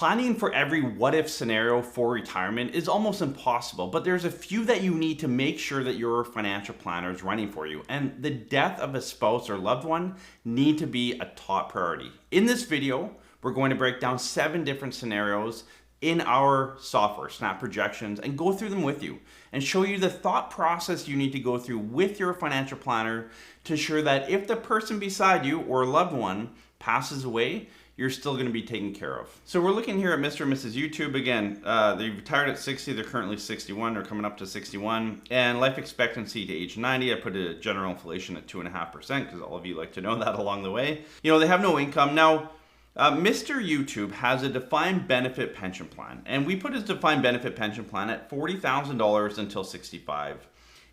Planning for every what if scenario for retirement is almost impossible, but there's a few that you need to make sure that your financial planner is running for you. And the death of a spouse or loved one need to be a top priority. In this video, we're going to break down 7 different scenarios in our software, Snap Projections, and go through them with you and show you the thought process you need to go through with your financial planner to ensure that if the person beside you or a loved one passes away, you're still going to be taken care of. So we're looking here at Mr. and Mrs. YouTube. Again, they retired at 60, they're currently 61, they're coming up to 61, and life expectancy to age 90, I put a general inflation at 2.5% because all of you like to know that along the way. You know, they have no income. Now, Mr. YouTube has a defined benefit pension plan, and we put his defined benefit pension plan at $40,000 until 65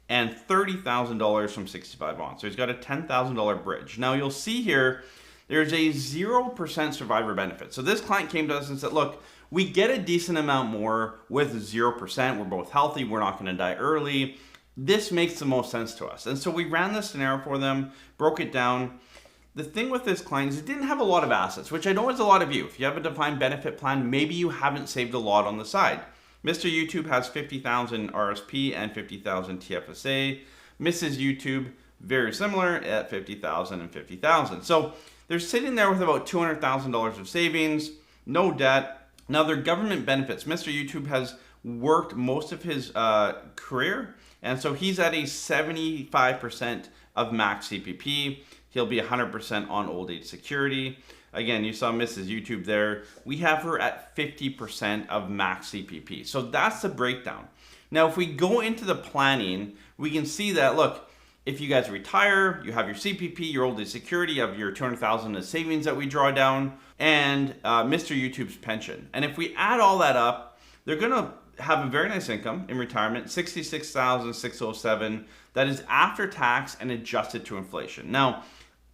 and $30,000 from 65 on. So he's got a $10,000 bridge. Now you'll see here, there's a 0% survivor benefit. So this client came to us and said, look, we get a decent amount more with 0%. We're both healthy. We're not going to die early. This makes the most sense to us. And so we ran this scenario for them, broke it down. The thing with this client is it didn't have a lot of assets, which I know is a lot of you. If you have a defined benefit plan, maybe you haven't saved a lot on the side. Mr. YouTube has 50,000 RSP and 50,000 TFSA. Mrs. YouTube, very similar at 50,000 and 50,000. So they're sitting there with about $200,000 of savings, no debt. Now their government benefits. Mr. YouTube has worked most of his career, and so he's at a 75% of max CPP. He'll be 100% on old age security. Again, you saw Mrs. YouTube there. We have her at 50% of max CPP. So that's the breakdown. Now, if we go into the planning, we can see that, look, if you guys retire, you have your CPP, your old age security, you have your $200,000 of savings that we draw down, and Mr. YouTube's pension. And if we add all that up, they're gonna have a very nice income in retirement, $66,607. That is after tax and adjusted to inflation. Now,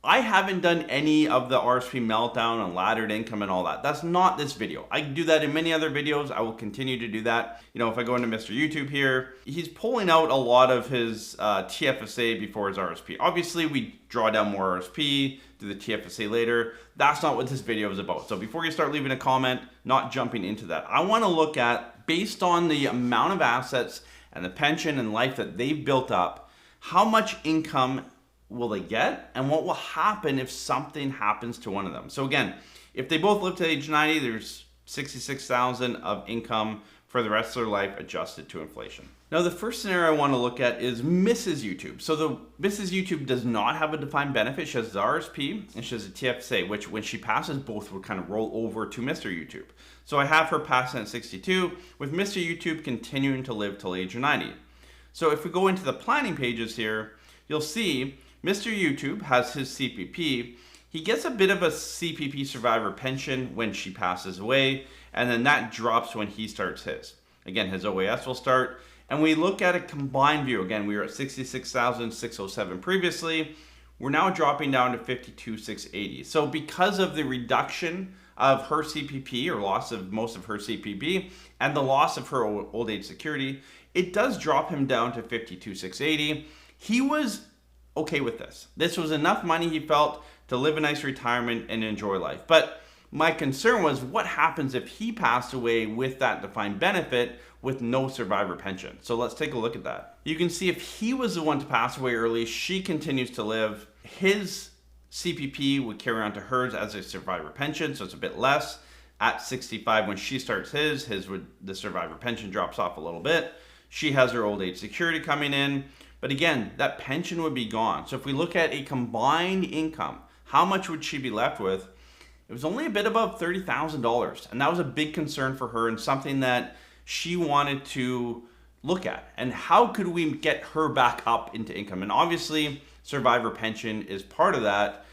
I haven't done any of the RSP meltdown and laddered income and all that. That's not this video. I do that in many other videos. I will continue to do that. You know, if I go into Mr. YouTube here, he's pulling out a lot of his TFSA before his RSP. Obviously, we draw down more RSP, do the TFSA later. That's not what this video is about. So before you start leaving a comment, not jumping into that. I want to look at, based on the amount of assets and the pension and life that they've built up, how much income will they get, and what will happen if something happens to one of them. So again, if they both live to age 90, there's 66,000 of income for the rest of their life adjusted to inflation. Now the first scenario I want to look at is Mrs. YouTube. So the Mrs. YouTube does not have a defined benefit. She has the RSP and she has a TFSA, which when she passes, both will kind of roll over to Mr. YouTube. So I have her passing at 62 with Mr. YouTube continuing to live till age 90. So if we go into the planning pages here, you'll see Mr. YouTube has his CPP. He gets a bit of a CPP survivor pension when she passes away, and then that drops when he starts his. Again, his OAS will start, and we look at a combined view. Again, we were at 66,607 previously. We're now dropping down to 52,680. So because of the reduction of her CPP, or loss of most of her CPP, and the loss of her old age security, it does drop him down to 52,680. He was okay with this. This was enough money, he felt, to live a nice retirement and enjoy life. But my concern was, what happens if he passed away with that defined benefit with no survivor pension? So let's take a look at that. You can see if he was the one to pass away early, she continues to live. His CPP would carry on to hers as a survivor pension, so it's a bit less. At 65, when she starts the survivor pension drops off a little bit. She has her old age security coming in. But again, that pension would be gone. So if we look at a combined income, how much would she be left with? It was only a bit above $30,000. And that was a big concern for her and something that she wanted to look at. And how could we get her back up into income? And obviously, survivor pension is part of that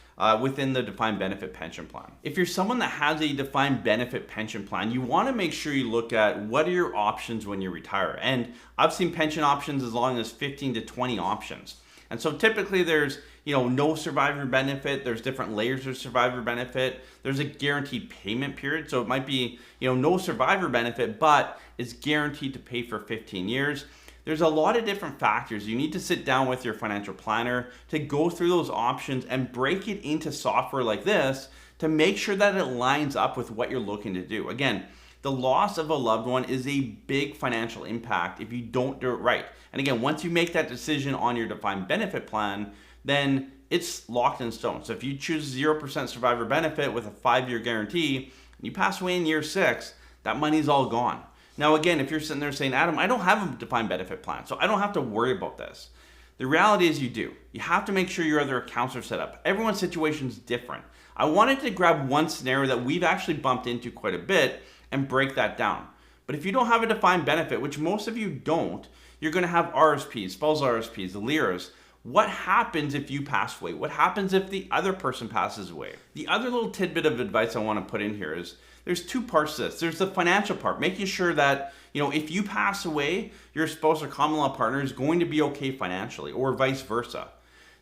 within the defined benefit pension plan. If you're someone that has a defined benefit pension plan, you want to make sure you look at what are your options when you retire. And I've seen pension options as long as 15 to 20 options. And so typically there's, no survivor benefit. There's different layers of survivor benefit. There's a guaranteed payment period. So it might be, no survivor benefit, but it's guaranteed to pay for 15 years. There's a lot of different factors. You need to sit down with your financial planner to go through those options and break it into software like this to make sure that it lines up with what you're looking to do. Again, the loss of a loved one is a big financial impact if you don't do it right. And again, once you make that decision on your defined benefit plan, then it's locked in stone. So if you choose 0% survivor benefit with a 5-year guarantee, and you pass away in year 6, that money's all gone. Now again, if you're sitting there saying, Adam, I don't have a defined benefit plan, so I don't have to worry about this. The reality is you do. You have to make sure your other accounts are set up. Everyone's situation is different. I wanted to grab one scenario that we've actually bumped into quite a bit and break that down. But if you don't have a defined benefit, which most of you don't, you're going to have RSPs, spousal RSPs, the LIRAs. What happens if you pass away? What happens if the other person passes away? The other little tidbit of advice I want to put in here is there's 2 parts to this. There's the financial part, making sure that, if you pass away, your spouse or common law partner is going to be okay financially, or vice versa.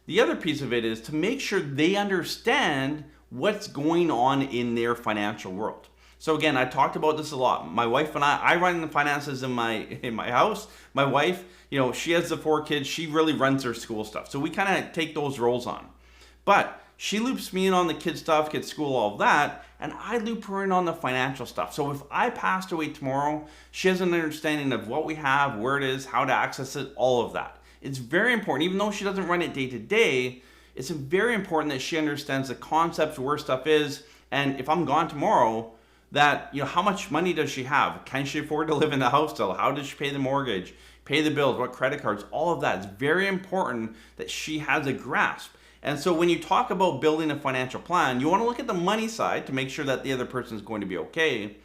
The other piece of it is to make sure they understand what's going on in their financial world. So again, I talked about this a lot. My wife and I run the finances in my house. My wife, she has the 4 kids. She really runs their school stuff. So we kind of take those roles on. But she loops me in on the kid stuff, kids school, all of that, and I loop her in on the financial stuff. So if I passed away tomorrow, she has an understanding of what we have, where it is, how to access it, all of that. It's very important, even though she doesn't run it day to day, it's very important that she understands the concepts, where stuff is, and if I'm gone tomorrow, that, how much money does she have? Can she afford to live in the house still? How does she pay the mortgage, pay the bills, what credit cards, all of that. It's very important that she has a grasp. And so when you talk about building a financial plan, you want to look at the money side to make sure that the other person is going to be okay.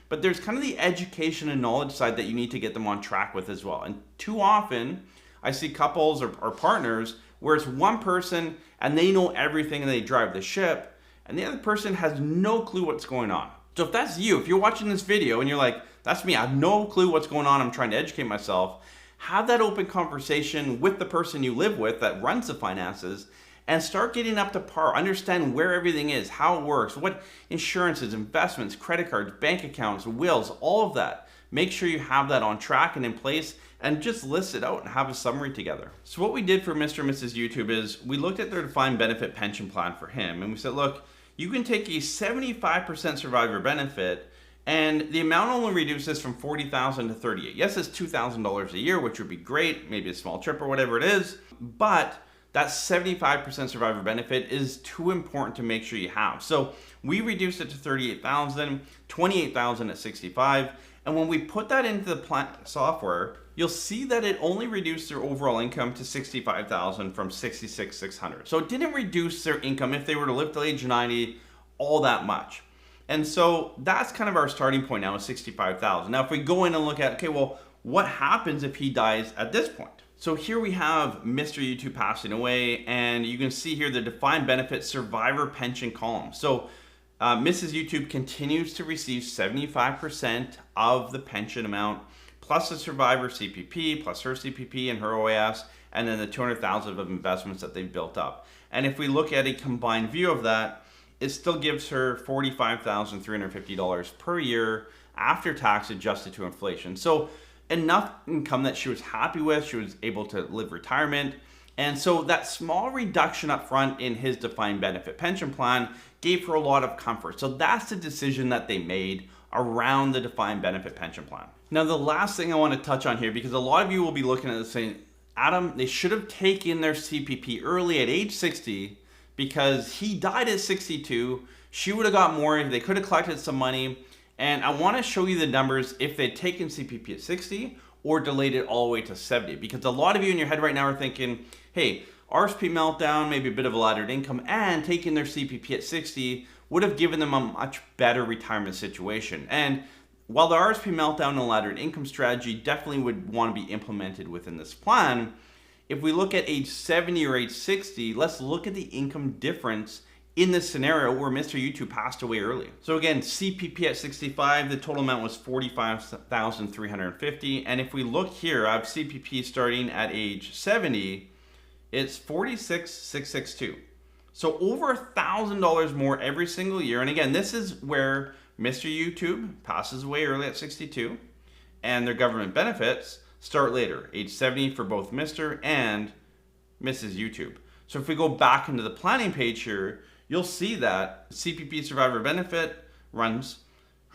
But there's kind of the education and knowledge side that you need to get them on track with as well. And too often, I see couples or partners where it's one person and they know everything and they drive the ship, and the other person has no clue what's going on. So if that's you, if you're watching this video and you're like, that's me, I have no clue what's going on, I'm trying to educate myself, have that open conversation with the person you live with that runs the finances, and start getting up to par. Understand where everything is, how it works, what insurances, investments, credit cards, bank accounts, wills, all of that. Make sure you have that on track and in place, and just list it out and have a summary together. So what we did for Mr. and Mrs. YouTube is we looked at their defined benefit pension plan for him, and we said, look, you can take a 75% survivor benefit, and the amount only reduces from $40,000 to $38,000. Yes, it's $2,000 a year, which would be great, maybe a small trip or whatever it is, but that 75% survivor benefit is too important to make sure you have. So we reduced it to $38,000, $28,000 at 65, and when we put that into the plan software, you'll see that it only reduced their overall income to $65,000 from $66,600. So it didn't reduce their income if they were to live till age 90 all that much. And so that's kind of our starting point now, is $65,000. Now if we go in and look at, okay, well, what happens if he dies at this point? So here we have Mr. YouTube passing away, and you can see here the defined benefit survivor pension column. So Mrs. YouTube continues to receive 75% of the pension amount, plus the survivor CPP, plus her CPP and her OAS, and then the $200,000 of investments that they've built up. And if we look at a combined view of that, it still gives her $45,350 per year after tax, adjusted to inflation. So enough income that she was happy with, she was able to live retirement. And so that small reduction up front in his defined benefit pension plan gave her a lot of comfort. So that's the decision that they made around the defined benefit pension plan. Now, the last thing I want to touch on here, because a lot of you will be looking at this saying, Adam, they should have taken their CPP early at age 60 because he died at 62. She would have got more. They could have collected some money. And I want to show you the numbers if they'd taken CPP at 60 or delayed it all the way to 70. Because a lot of you in your head right now are thinking, hey, RSP meltdown, maybe a bit of a laddered income, and taking their CPP at 60 would have given them a much better retirement situation. And while the RSP meltdown and laddered income strategy definitely would want to be implemented within this plan, if we look at age 70 or age 60, let's look at the income difference in this scenario where Mr. YouTube passed away early. So again, CPP at 65, the total amount was $45,350. And if we look here, I have CPP starting at age 70, it's $46,662. So over $1,000 more every single year. And again, this is where Mr. YouTube passes away early at 62, and their government benefits start later, age 70 for both Mr. and Mrs. YouTube. So if we go back into the planning page here, you'll see that CPP survivor benefit runs,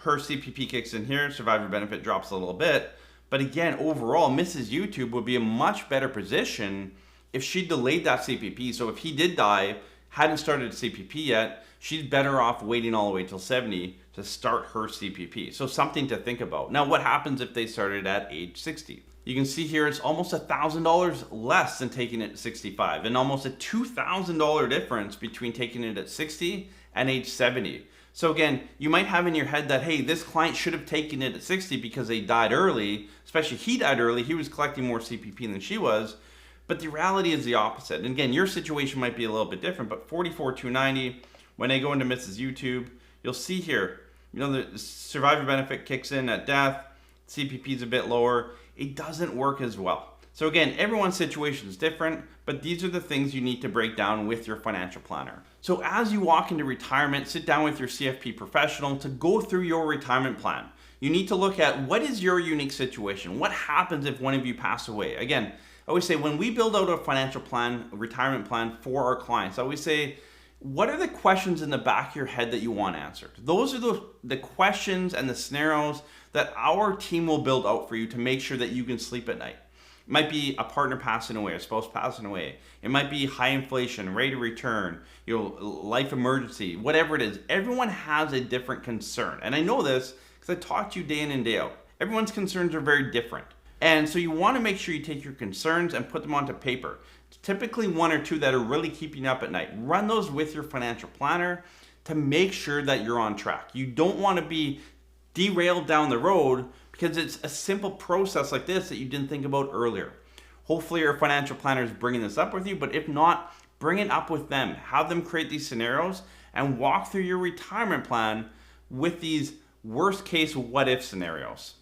her CPP kicks in here, survivor benefit drops a little bit. But again, overall, Mrs. YouTube would be a much better position if she delayed that CPP. So if he did die, hadn't started CPP yet, she's better off waiting all the way till 70 to start her CPP. So something to think about. Now, what happens if they started at age 60? You can see here it's almost $1,000 less than taking it at 65, and almost a $2,000 difference between taking it at 60 and age 70. So again, you might have in your head that, hey, this client should have taken it at 60 because they died early, especially he died early, he was collecting more CPP than she was. But the reality is the opposite. And again, your situation might be a little bit different, but 44,290, when I go into Mrs. YouTube, you'll see here, the survivor benefit kicks in at death, CPP is a bit lower, it doesn't work as well. So again, everyone's situation is different, but these are the things you need to break down with your financial planner. So as you walk into retirement, sit down with your CFP professional to go through your retirement plan. You need to look at what is your unique situation? What happens if one of you pass away? Again, I always say when we build out a financial plan, a retirement plan for our clients, I always say, what are the questions in the back of your head that you want answered? Those are the questions and the scenarios that our team will build out for you to make sure that you can sleep at night. It might be a partner passing away, a spouse passing away. It might be high inflation, rate of return, life emergency, whatever it is. Everyone has a different concern. And I know this because I talk to you day in and day out. Everyone's concerns are very different. And so you want to make sure you take your concerns and put them onto paper. Typically one or two that are really keeping you up at night. Run those with your financial planner to make sure that you're on track. You don't want to be derailed down the road because it's a simple process like this that you didn't think about earlier. Hopefully your financial planner is bringing this up with you, but if not, bring it up with them. Have them create these scenarios and walk through your retirement plan with these worst case what if scenarios.